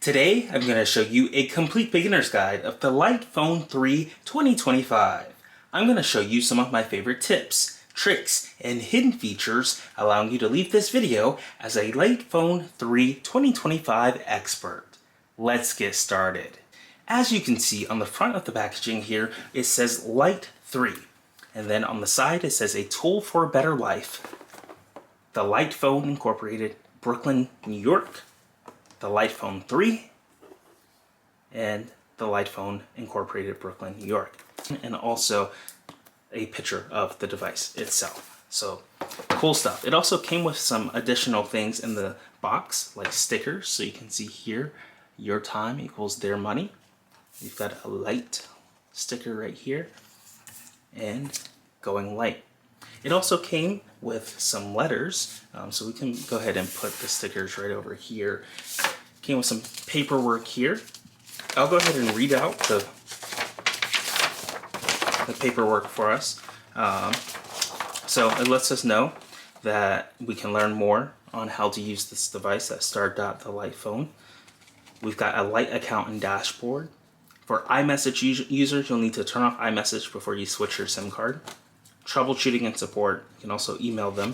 Today, I'm going to show you a complete beginner's guide of the Light Phone 3 2025. I'm going to show you some of my favorite tips, tricks, and hidden features, allowing you to leave this video as a Light Phone 3 2025 expert. Let's get started. As you can see on the front of the packaging here, it says Light 3. And then on the side, it says a tool for a better life. The Light Phone Incorporated, Brooklyn, New York. The Light Phone 3, and the Light Phone Incorporated, Brooklyn, New York. And also a picture of the device itself. So cool stuff. It also came with some additional things in the box, like stickers. So you can see here, your time equals their money. You've got a light sticker right here, and going light. It also came with some letters, so we can go ahead and put the stickers right over here. Came with some paperwork here. I'll go ahead and read out the paperwork for us. So it lets us know that we can learn more on how to use this device at start.thelightphone. We've got a Light account and dashboard. For iMessage users, you'll need to turn off iMessage before you switch your SIM card. Troubleshooting and support, you can also email them.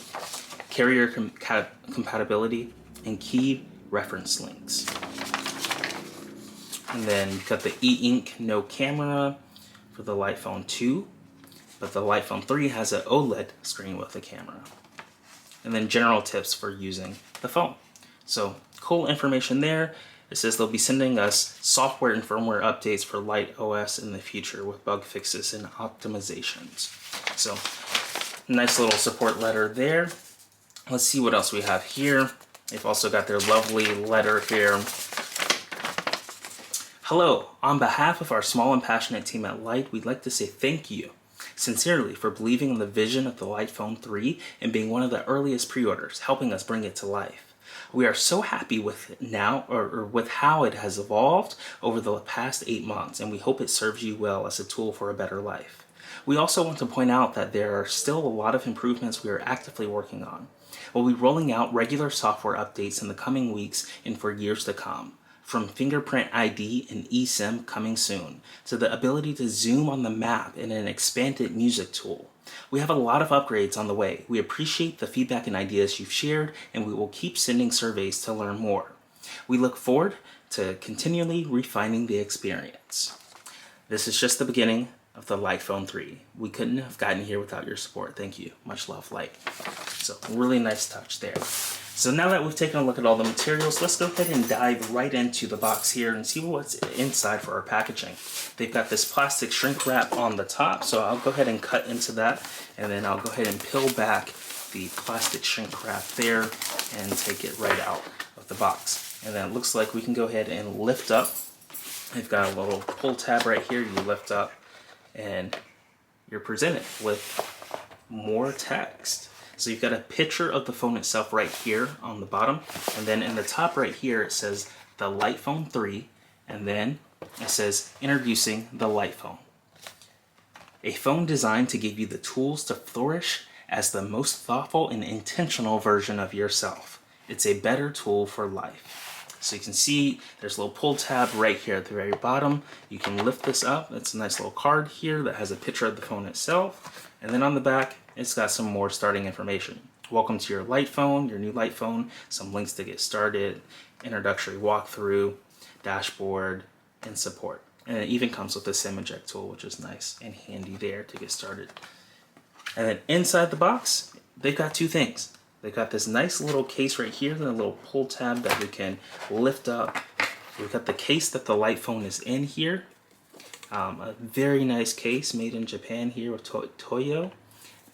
Carrier compatibility and key reference links. And then you've got the e-ink no camera for the Light Phone 2, but the Light Phone 3 has an OLED screen with a camera. And then general tips for using the phone. So cool information there. It says they'll be sending us software and firmware updates for Light OS in the future with bug fixes and optimizations. So nice little support letter there. Let's see what else we have here. They've also got their lovely letter here. Hello, on behalf of our small and passionate team at Light, we'd like to say thank you sincerely for believing in the vision of the Light Phone 3 and being one of the earliest pre-orders, helping us bring it to life. We are so happy with with how it has evolved over the past 8 months, and we hope it serves you well as a tool for a better life. We also want to point out that there are still a lot of improvements we are actively working on. We'll be rolling out regular software updates in the coming weeks and for years to come. From fingerprint ID and eSIM coming soon, to the ability to zoom on the map in an expanded music tool. We have a lot of upgrades on the way. We appreciate the feedback and ideas you've shared, and we will keep sending surveys to learn more. We look forward to continually refining the experience. This is just the beginning of the Light Phone 3. We couldn't have gotten here without your support. Thank you. Much love, Light. So really nice touch there. So now that we've taken a look at all the materials, let's go ahead and dive right into the box here and see what's inside for our packaging. They've got this plastic shrink wrap on the top, so I'll go ahead and cut into that, and then I'll go ahead and peel back the plastic shrink wrap there and take it right out of the box. And then it looks like we can go ahead and lift up. They've got a little pull tab right here. You lift up and you're presented with more text. So you've got a picture of the phone itself right here on the bottom, and then in the top right here it says the Light Phone 3, and then it says introducing the Light Phone. A phone designed to give you the tools to flourish as the most thoughtful and intentional version of yourself. It's a better tool for life. So you can see there's a little pull tab right here at the very bottom. You can lift this up. It's a nice little card here that has a picture of the phone itself. And then on the back, it's got some more starting information. Welcome to your Light Phone, your new Light Phone, some links to get started, introductory walkthrough, dashboard, and support. And it even comes with a SIM eject tool, which is nice and handy there to get started. And then inside the box, they've got two things. They've got this nice little case right here, and a little pull tab that we can lift up. We've got the case that the Light Phone is in here. A very nice case made in Japan here with Toyo.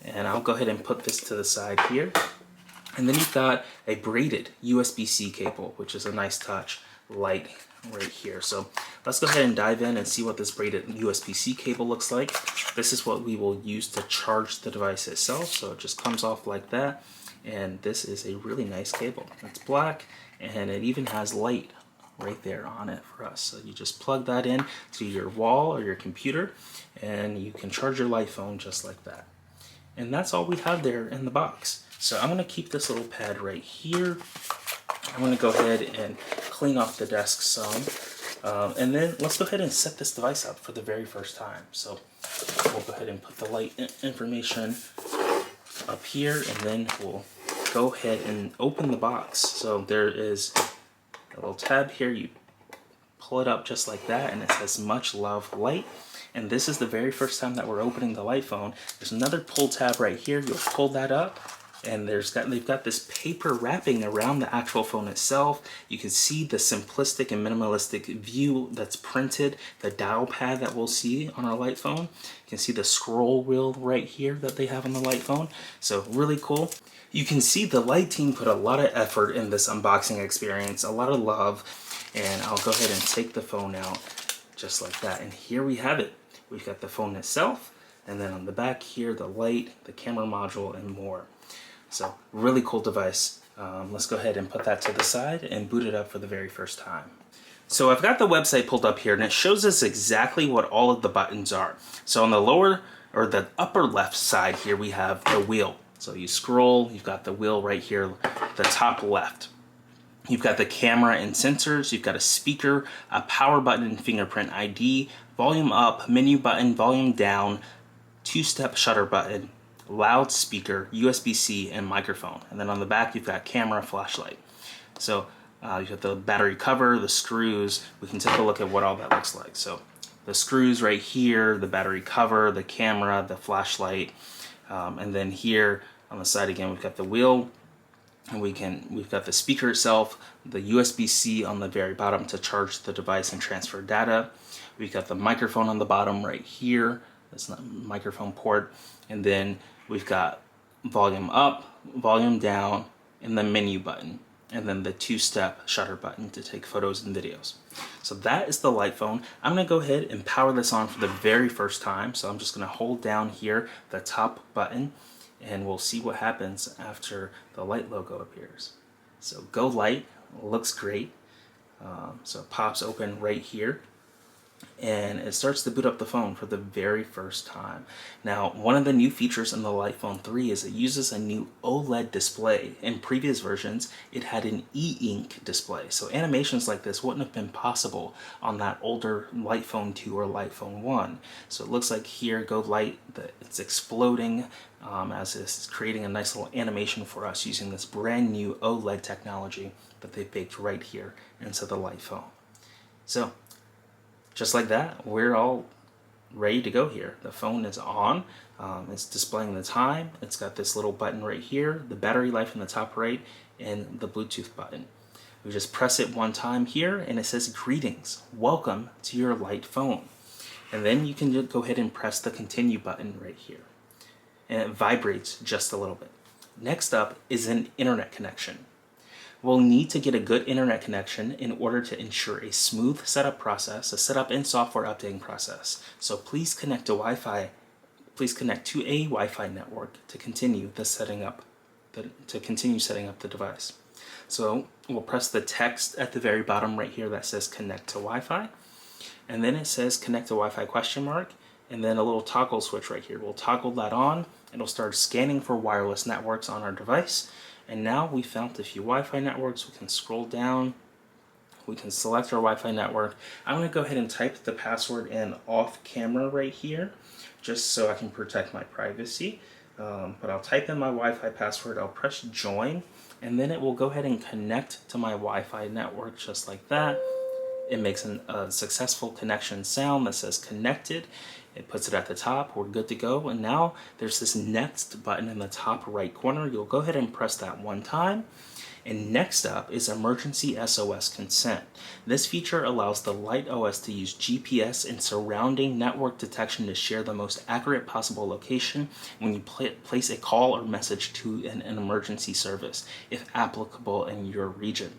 And I'll go ahead and put this to the side here. And then you've got a braided USB-C cable, which is a nice touch, light right here. So let's go ahead and dive in and see what this braided USB-C cable looks like. This is what we will use to charge the device itself. So it just comes off like that. And this is a really nice cable. It's black, and it even has light right there on it for us. So you just plug that in to your wall or your computer, and you can charge your Light Phone just like that. And that's all we have there in the box. So I'm going to keep this little pad right here. I'm going to go ahead and clean off the desk some. And then let's go ahead and set this device up for the very first time. So we'll go ahead and put the light information up here, and then we'll go ahead and open the box. So there is a little tab here. You pull it up just like that, and it says "Much Love, Light." And this is the very first time that we're opening the light phone. There's another pull tab right here. You'll pull that up, and they've got this paper wrapping around the actual phone itself. You can see the simplistic and minimalistic view that's printed, the dial pad that we'll see on our light phone. You can see the scroll wheel right here that they have on the light phone. So really cool. You can see the light team put a lot of effort in this unboxing experience, a lot of love, and I'll go ahead and take the phone out just like that. And here we have it. We've got the phone itself, and then on the back here, the light, the camera module, and more. So really cool device. Let's go ahead and put that to the side and boot it up for the very first time. So I've got the website pulled up here, and it shows us exactly what all of the buttons are. So on the lower or the upper left side here, we have the wheel. So you scroll, you've got the wheel right here, the top left. You've got the camera and sensors, you've got a speaker, a power button and fingerprint ID, volume up, menu button, volume down, two-step shutter button, loudspeaker, USB-C, and microphone. And then on the back, you've got camera, flashlight. So you've got the battery cover, the screws. We can take a look at what all that looks like. So the screws right here, the battery cover, the camera, the flashlight, and then here on the side again, we've got the wheel, and we've got the speaker itself, the USB-C on the very bottom to charge the device and transfer data. We've got the microphone on the bottom right here. That's not a microphone port. And then we've got volume up, volume down, and the menu button, and then the two-step shutter button to take photos and videos. So that is the light phone. I'm gonna go ahead and power this on for the very first time. So I'm just gonna hold down here the top button, and we'll see what happens after the light logo appears. So go light, looks great. So it pops open right here, and it starts to boot up the phone for the very first time. Now, one of the new features in the Light Phone 3 is it uses a new OLED display. In previous versions, it had an e-ink display. So animations like this wouldn't have been possible on that older Light Phone 2 or Light Phone 1. So it looks like here, go light, it's exploding as it's creating a nice little animation for us using this brand new OLED technology that they baked right here into the Light Phone. So, just like that, we're all ready to go here. The phone is on, it's displaying the time, it's got this little button right here, the battery life in the top right, and the Bluetooth button. We just press it one time here, and it says, "Greetings, welcome to your Light phone." And then you can just go ahead and press the continue button right here. And it vibrates just a little bit. Next up is an internet connection. We'll need to get a good internet connection in order to ensure a smooth setup process, a setup and software updating process. So please connect to Wi-Fi. Please connect to a Wi-Fi network to continue setting up the device. So we'll press the text at the very bottom right here that says connect to Wi-Fi, and then it says connect to Wi-Fi question mark, and then a little toggle switch right here. We'll toggle that on. It'll start scanning for wireless networks on our device. And now we found a few Wi-Fi networks. We can scroll down. We can select our Wi-Fi network. I'm going to go ahead and type the password in off camera right here, just so I can protect my privacy. But I'll type in my Wi-Fi password. I'll press join, and then it will go ahead and connect to my Wi-Fi network just like that. It makes a successful connection sound that says connected. It puts it at the top. We're good to go. And now there's this next button in the top right corner. You'll go ahead and press that one time. And next up is emergency SOS consent. This feature allows the Light OS to use GPS and surrounding network detection to share the most accurate possible location when you place a call or message to an emergency service, if applicable in your region.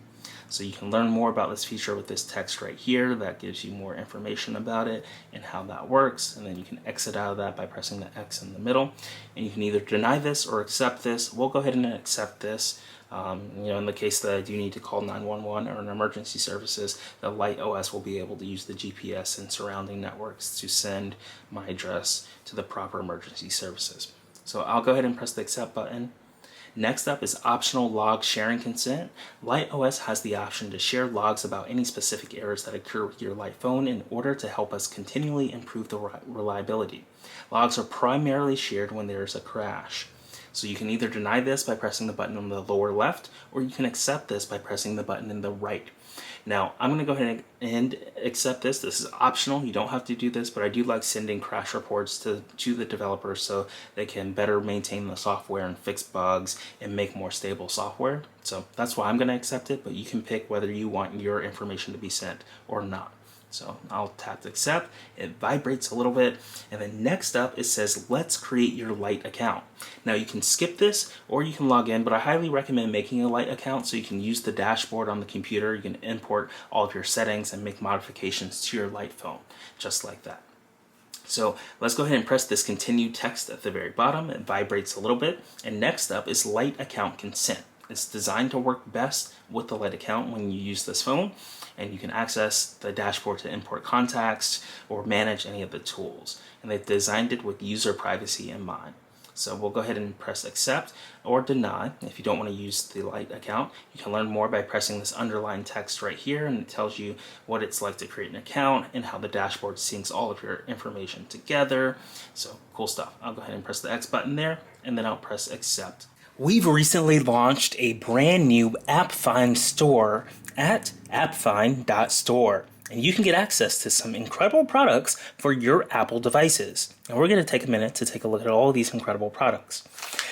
So you can learn more about this feature with this text right here that gives you more information about it and how that works. And then you can exit out of that by pressing the X in the middle. And you can either deny this or accept this. We'll go ahead and accept this. In the case that I do need to call 911 or an emergency services, the Light OS will be able to use the GPS and surrounding networks to send my address to the proper emergency services. So I'll go ahead and press the accept button. Next up is optional log sharing consent. Light OS has the option to share logs about any specific errors that occur with your Light phone in order to help us continually improve the reliability. Logs are primarily shared when there is a crash. So you can either deny this by pressing the button on the lower left, or you can accept this by pressing the button in the right. Now, I'm going to go ahead and accept this. This is optional. You don't have to do this, but I do like sending crash reports to the developers so they can better maintain the software and fix bugs and make more stable software. So that's why I'm going to accept it, but you can pick whether you want your information to be sent or not. So I'll tap to accept. It vibrates a little bit, and then next up it says let's create your Light account. Now you can skip this or you can log in, but I highly recommend making a Light account so you can use the dashboard on the computer. You can import all of your settings and make modifications to your Light phone just like that. So let's go ahead and press this continue text at the very bottom. It vibrates a little bit, and next up is Light account consent. It's designed to work best with the Light account when you use this phone, and you can access the dashboard to import contacts or manage any of the tools. And they've designed it with user privacy in mind. So we'll go ahead and press accept or deny. If you don't want to use the Light account, you can learn more by pressing this underlined text right here, and it tells you what it's like to create an account and how the dashboard syncs all of your information together. So cool stuff. I'll go ahead and press the X button there, and then I'll press accept. We've recently launched a brand new AppFind Store at appfind.store, and you can get access to some incredible products for your Apple devices. And we're going to take a minute to take a look at all of these incredible products.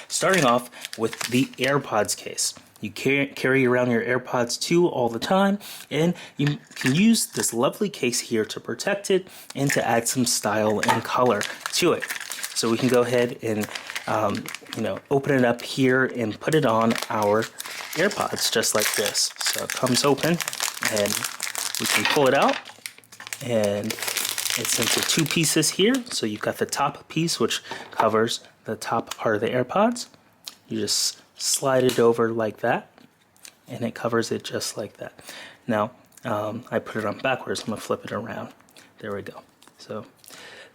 Starting off with the AirPods case. You carry around your AirPods 2 all the time, and you can use this lovely case here to protect it and to add some style and color to it. So we can go ahead and open it up here and put it on our AirPods just like this. So it comes open and we can pull it out, and it's into two pieces here. So you've got the top piece, which covers the top part of the AirPods. You just slide it over like that, and it covers it just like that. Now, I put it on backwards. I'm going to flip it around. There we go. So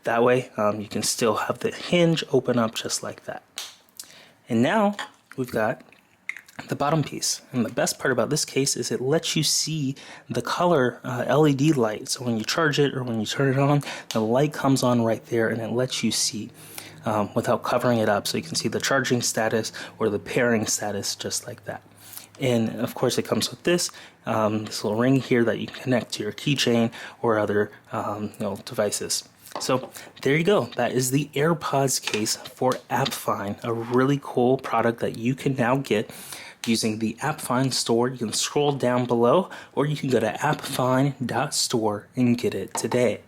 that way, you can still have the hinge open up just like that. And now we've got the bottom piece. And the best part about this case is it lets you see the color LED light. So when you charge it or when you turn it on, the light comes on right there, and it lets you see without covering it up. So you can see the charging status or the pairing status just like that. And of course it comes with this little ring here that you can connect to your keychain or other devices. So there you go. That is the AirPods case for AppFind, a really cool product that you can now get using the AppFind Store. You can scroll down below, or you can go to appfind.store and get it today.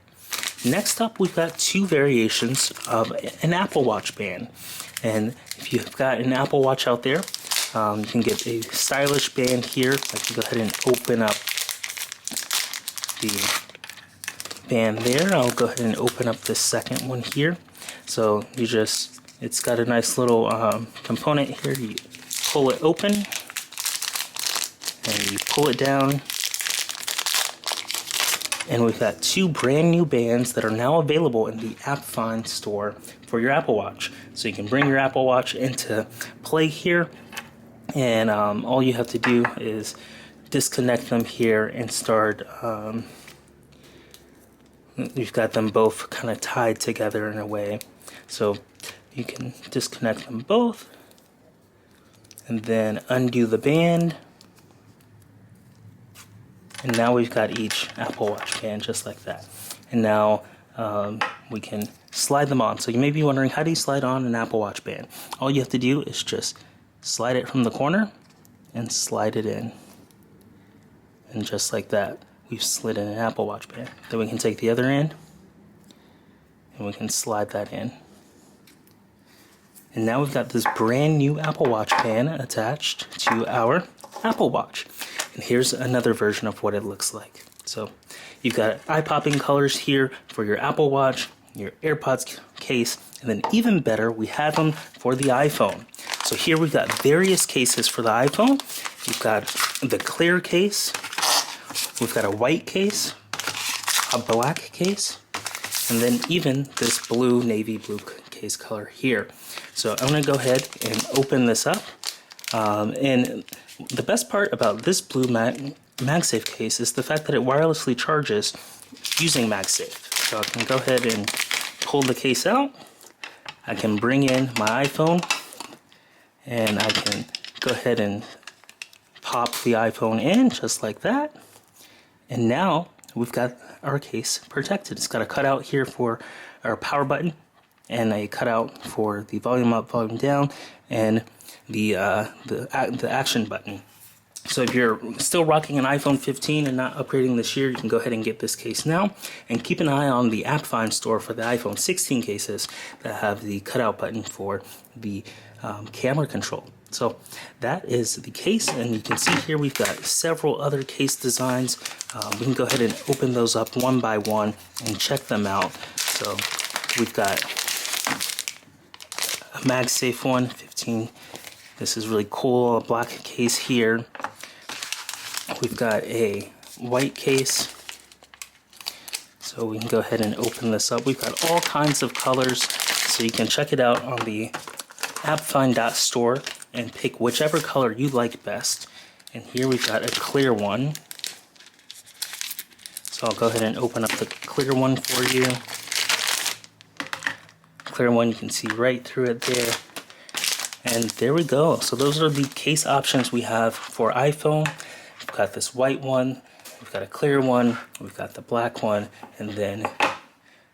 Next up, we've got two variations of an Apple Watch band. And if you've got an Apple Watch out there, you can get a stylish band here. I can go ahead and open up the band there. I'll go ahead and open up the second one here. So it's got a nice little component here. You pull it open and you pull it down, and we've got two brand new bands that are now available in the AppFind Store for your Apple Watch. So you can bring your Apple Watch into play here, and all you have to do is disconnect them here and start. You've got them both kind of tied together in a way, so you can disconnect them both and then undo the band, and now we've got each Apple Watch band just like that. And now we can slide them on. So you may be wondering, how do you slide on an Apple Watch band? All you have to do is just slide it from the corner and slide it in, and just like that, we've slid in an Apple Watch band. Then we can take the other end and we can slide that in. And now we've got this brand new Apple Watch band attached to our Apple Watch. And here's another version of what it looks like. So you've got eye-popping colors here for your Apple Watch, your AirPods case, and then even better, we have them for the iPhone. So here we've got various cases for the iPhone. We've got the clear case, we've got a white case, a black case, and then even this blue, navy blue case color here. So I'm going to go ahead and open this up. And the best part about this blue MagSafe case is the fact that it wirelessly charges using MagSafe. So I can go ahead and pull the case out. I can bring in my iPhone, and I can go ahead and pop the iPhone in just like that. And now we've got our case protected. It's got a cutout here for our power button, and a cutout for the volume up, volume down, and the action button. So if you're still rocking an iPhone 15 and not upgrading this year, you can go ahead and get this case now. And keep an eye on the AppFind Store for the iPhone 16 cases that have the cutout button for the camera control. So that is the case, and you can see here we've got several other case designs. We can go ahead and open those up one by one and check them out. So we've got a MagSafe one, 15. This is really cool, a black case here. We've got a white case. So we can go ahead and open this up. We've got all kinds of colors, so you can check it out on the AppFind.store and pick whichever color you like best. And here we've got a clear one. So I'll go ahead and open up the clear one for you. Clear one, you can see right through it there. And there we go. So those are the case options we have for iPhone. We've got this white one, we've got a clear one, we've got the black one, and then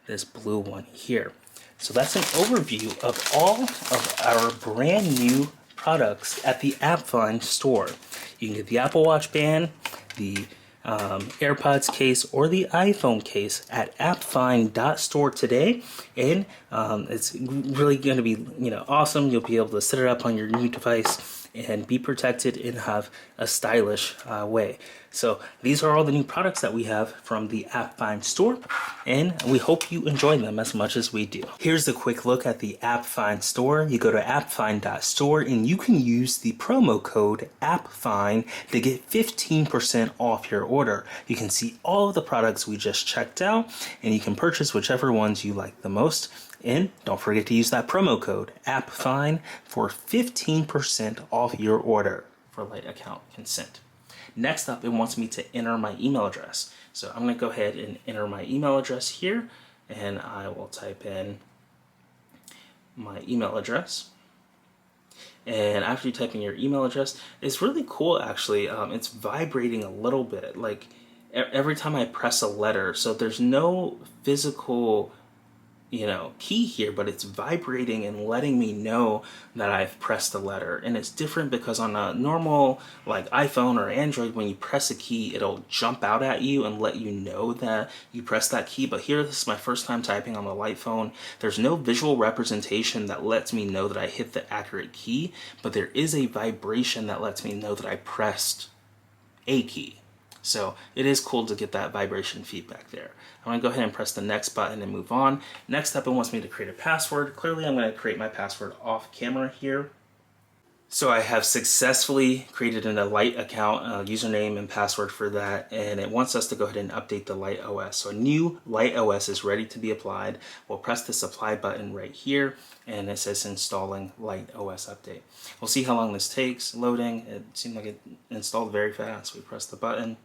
this blue one here. So that's an overview of all of our brand new products at the AppFind Store. You can get the Apple Watch band, the AirPods case, or the iPhone case at appfind.store today, and it's really going to be awesome. You'll be able to set it up on your new device and be protected and have a stylish way. So these are all the new products that we have from the AppFind Store, and we hope you enjoy them as much as we do. Here's a quick look at the AppFind Store. You go to appfind.store and you can use the promo code AppFind to get 15% off your order. You can see all of the products we just checked out, and you can purchase whichever ones you like the most. And don't forget to use that promo code AppFind for 15% off your order for light account consent. Next up, it wants me to enter my email address. So I'm going to go ahead and enter my email address here, and I will type in my email address. And after you type in your email address, it's really cool actually. It's vibrating a little bit, like every time I press a letter. So there's no physical key here, but it's vibrating and letting me know that I've pressed a letter. And it's different because on a normal like iPhone or Android, when you press a key, it'll jump out at you and let you know that you pressed that key. But here, this is my first time typing on the light phone. There's no visual representation that lets me know that I hit the accurate key, but there is a vibration that lets me know that I pressed a key. So it is cool to get that vibration feedback there. I'm going to go ahead and press the next button and move on. Next up, it wants me to create a password. Clearly, I'm going to create my password off camera here. So I have successfully created an Lite account, username and password for that, and it wants us to go ahead and update the Lite OS. So a new Lite OS is ready to be applied. We'll press this apply button right here, and it says installing Lite OS update. We'll see how long this takes loading. It seemed like it installed very fast. We press the button,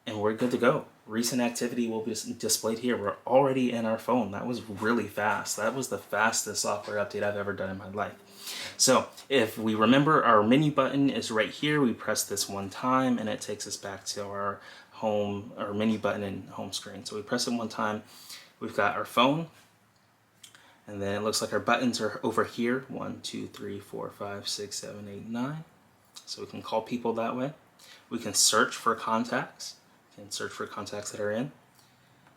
and we're good to go. Recent activity will be displayed here. We're already in our phone. That was really fast. That was the fastest software update I've ever done in my life. So if we remember, our menu button is right here. We press this one time and it takes us back to our home, our menu button and home screen. So we press it one time. We've got our phone, and then it looks like our buttons are over here. 1, 2, 3, 4, 5, 6, 7, 8, 9. So we can call people that way. We can search for contacts. And search for contacts that are in,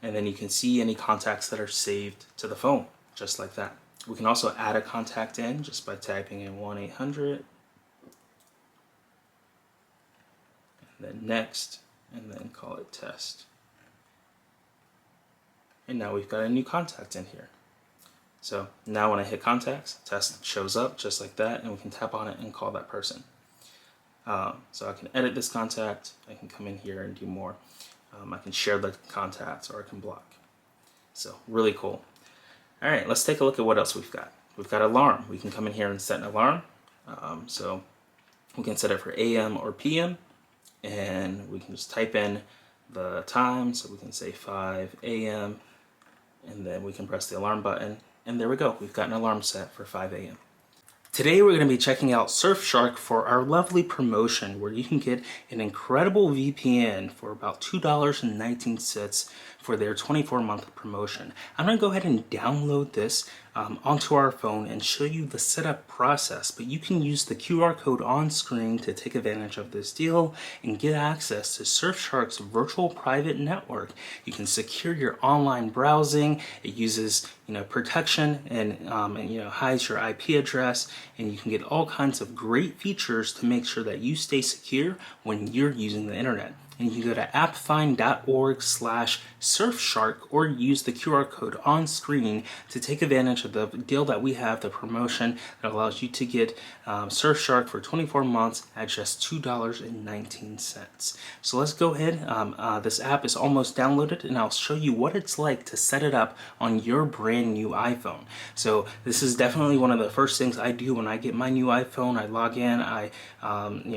and then you can see any contacts that are saved to the phone, just like that. We can also add a contact in just by typing in 1-800, and then next, and then call it test. And now we've got a new contact in here. So now when I hit contacts, test shows up just like that, and we can tap on it and call that person. So I can edit this contact, I can come in here and do more. I can share the contacts, or I can block. So really cool. All right, let's take a look at what else we've got. We've got alarm. We can come in here and set an alarm. So We can set it for AM or PM, and we can just type in the time. So we can say 5 AM, and then we can press the alarm button, and there we go. We've got an alarm set for 5 AM. Today we're going to be checking out Surfshark for our lovely promotion where you can get an incredible VPN for about $2.19 for their 24-month promotion. I'm going to go ahead and download this onto our phone and show you the setup process, but you can use the QR code on screen to take advantage of this deal and get access to Surfshark's virtual private network. You can secure your online browsing. It uses protection and hides your IP address, and you can get all kinds of great features to make sure that you stay secure when you're using the internet. And you can go to appfind.org/Surfshark or use the QR code on screen to take advantage of the deal that we have, the promotion that allows you to get Surfshark for 24 months at just $2.19. So let's go ahead. This app is almost downloaded, and I'll show you what it's like to set it up on your brand new iPhone. So this is definitely one of the first things I do when I get my new iPhone. I log in, I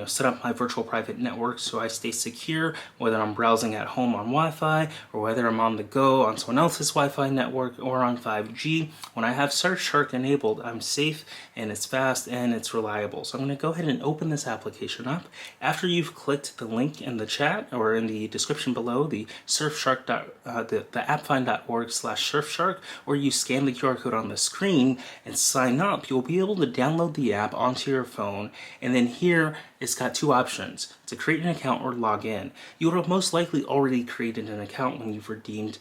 set up my virtual private network so I stay secure, whether I'm browsing at home on Wi-Fi or whether I'm on the go on someone else's Wi-Fi network or on 5G. When I have Surfshark enabled, I'm safe and it's fast and it's reliable. So I'm going to go ahead and open this application up. After you've clicked the link in the chat or in the description below, the Surfshark the appfind.org/Surfshark, or you scan the QR code on the screen and sign up, you'll be able to download the app onto your phone, and then here it's got two options: to create an account or log in. You would have most likely already created an account when you've redeemed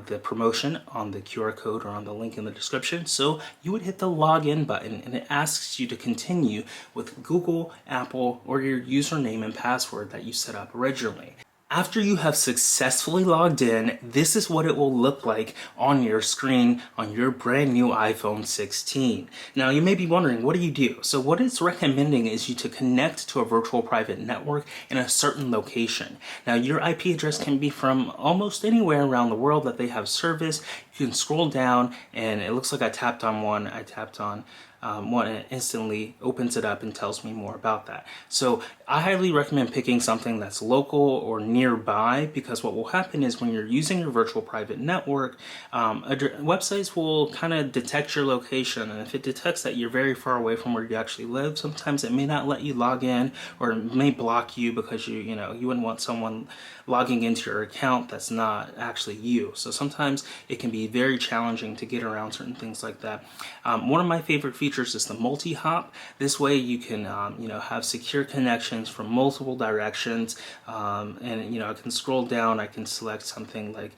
the promotion on the QR code or on the link in the description. So you would hit the login button, and it asks you to continue with Google, Apple, or your username and password that you set up originally. After you have successfully logged in, this is what it will look like on your screen on your brand new iPhone 16. Now you may be wondering, what do you do? So what it's recommending is you to connect to a virtual private network in a certain location. Now your IP address can be from almost anywhere around the world that they have service. You can scroll down, and it looks like I tapped on one. I tapped on one, and it instantly opens it up and tells me more about that. So I highly recommend picking something that's local or nearby, because what will happen is when you're using your virtual private network, websites will kind of detect your location, and if it detects that you're very far away from where you actually live, sometimes it may not let you log in, or it may block you because you wouldn't want someone logging into your account that's not actually you. So sometimes it can be very challenging to get around certain things like that. One of my favorite features is the multi-hop. This way you can have secure connections from multiple directions, and I can scroll down. I can select something like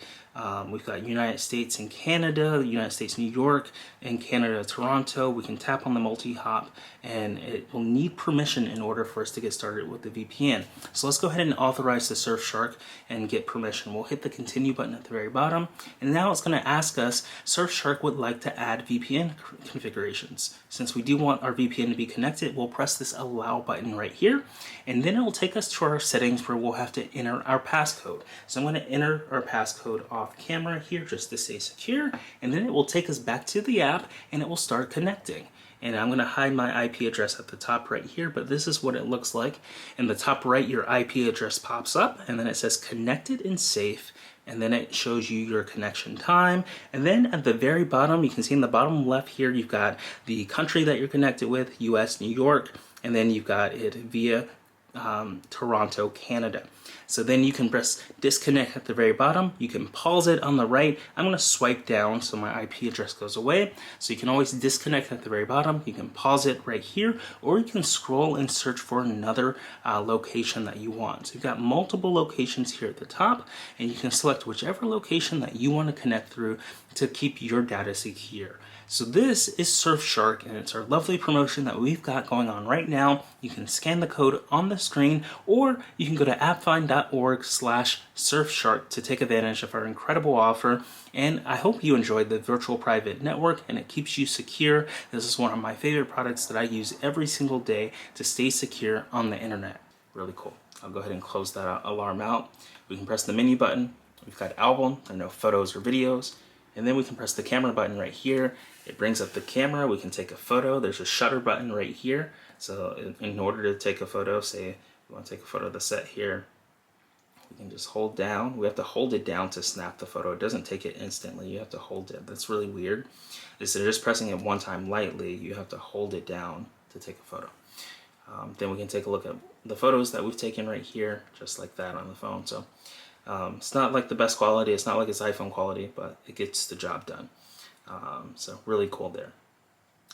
we've got United States and Canada, United States New York, and Canada Toronto. We can tap on the multi-hop, and it will need permission in order for us to get started with the VPN. So let's go ahead and authorize the Surfshark and get permission. We'll hit the continue button at the very bottom, and now it's going to ask us, Surfshark would like to add VPN configurations. Since we do want our VPN to be connected, we'll press this allow button right here, and then it will take us to our settings where we'll have to enter our passcode. So I'm going to enter our passcode off camera here just to stay secure, and then it will take us back to the app and it will start connecting. And I'm going to hide my IP address at the top right here, but this is what it looks like. In the top right, your IP address pops up, and then it says connected and safe, and then it shows you your connection time. And then at the very bottom, you can see in the bottom left here, you've got the country that you're connected with, US, New York, and then you've got it via Toronto, Canada. So then you can press disconnect at the very bottom. You can pause it on the right. I'm going to swipe down so my IP address goes away. So you can always disconnect at the very bottom. You can pause it right here, or you can scroll and search for another location that you want. So you've got multiple locations here at the top, and you can select whichever location that you want to connect through to keep your data secure. So this is Surfshark, and it's our lovely promotion that we've got going on right now. You can scan the code on the screen, or you can go to appfind.org/Surfshark to take advantage of our incredible offer. And I hope you enjoyed the virtual private network, and it keeps you secure. This is one of my favorite products that I use every single day to stay secure on the internet. Really cool. I'll go ahead and close that alarm out. We can press the menu button. We've got album, there are no photos or videos. And then we can press the camera button right here. It brings up the camera. We can take a photo. There's a shutter button right here. So in order to take a photo, say we want to take a photo of the set here, we can just hold down. We have to hold it down to snap the photo. It doesn't take it instantly. You have to hold it. That's really weird. Instead of just pressing it one time lightly, you have to hold it down to take a photo. Then we can take a look at the photos that we've taken right here, just like that on the phone. So it's not like the best quality. It's not like it's iPhone quality, but it gets the job done. So really cool there.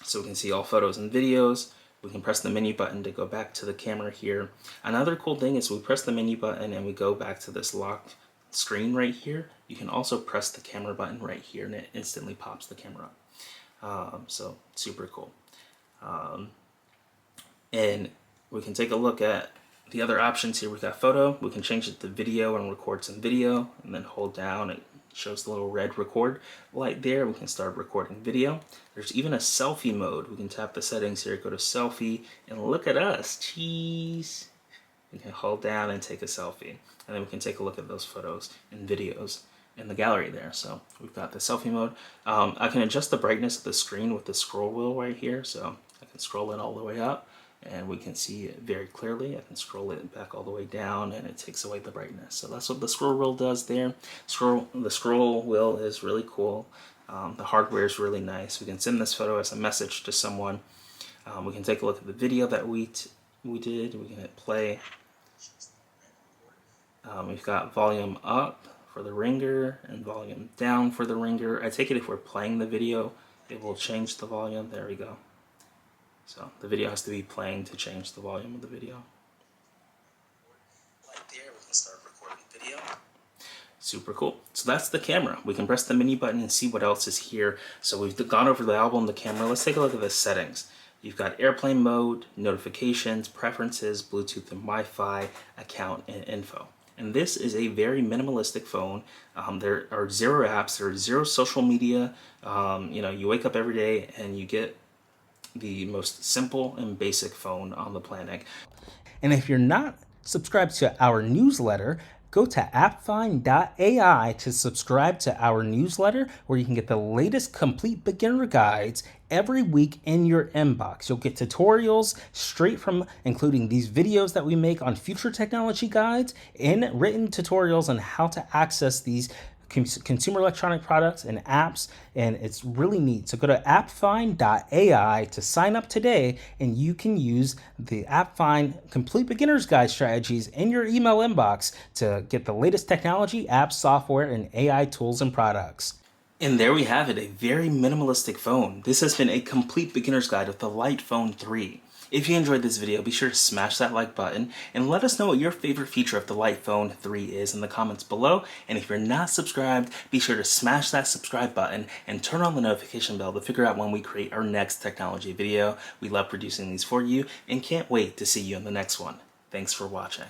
So we can see all photos and videos. We can press the menu button to go back to the camera here. Another cool thing is we press the menu button and we go back to this locked screen right here. You can also press the camera button right here and it instantly pops the camera up. So super cool. And we can take a look at the other options here. We've got photo. We can change it to video and record some video, and then hold down. It shows the little red record light there. We can start recording video. There's even a selfie mode. We can tap the settings here, go to selfie, and look at us. Cheese. We can hold down and take a selfie. And then we can take a look at those photos and videos in the gallery there. So we've got the selfie mode. I can adjust the brightness of the screen with the scroll wheel right here. So I can scroll it all the way up and we can see it very clearly. I can scroll it back all the way down and it takes away the brightness. So that's what the scroll wheel does there. The scroll wheel is really cool. The hardware is really nice. We can send this photo as a message to someone. We can take a look at the video that we did. We can hit play. We've got volume up for the ringer and volume down for the ringer. I take it if we're playing the video, it will change the volume. There we go. So the video has to be playing to change the volume of the video. Right there, we can start recording video. Super cool. So that's the camera. We can press the menu button and see what else is here. So we've gone over the album, the camera. Let's take a look at the settings. You've got airplane mode, notifications, preferences, Bluetooth and Wi-Fi, account, and info. And this is a very minimalistic phone. There are 0 apps, there are 0 social media. You wake up every day and you get the most simple and basic phone on the planet. And if you're not subscribed to our newsletter, go to appfind.ai to subscribe to our newsletter where you can get the latest complete beginner guides every week in your inbox. You'll get tutorials straight from including these videos that we make on future technology guides and written tutorials on how to access these consumer electronic products and apps, and it's really neat. So go to appfind.ai to sign up today, and you can use the AppFind Complete Beginner's Guide strategies in your email inbox to get the latest technology, apps, software, and AI tools and products. And there we have it, a very minimalistic phone. This has been a complete beginner's guide of the Light Phone 3. If you enjoyed this video, be sure to smash that like button and let us know what your favorite feature of the Light Phone 3 is in the comments below. And if you're not subscribed, be sure to smash that subscribe button and turn on the notification bell to figure out when we create our next technology video. We love producing these for you and can't wait to see you in the next one. Thanks for watching.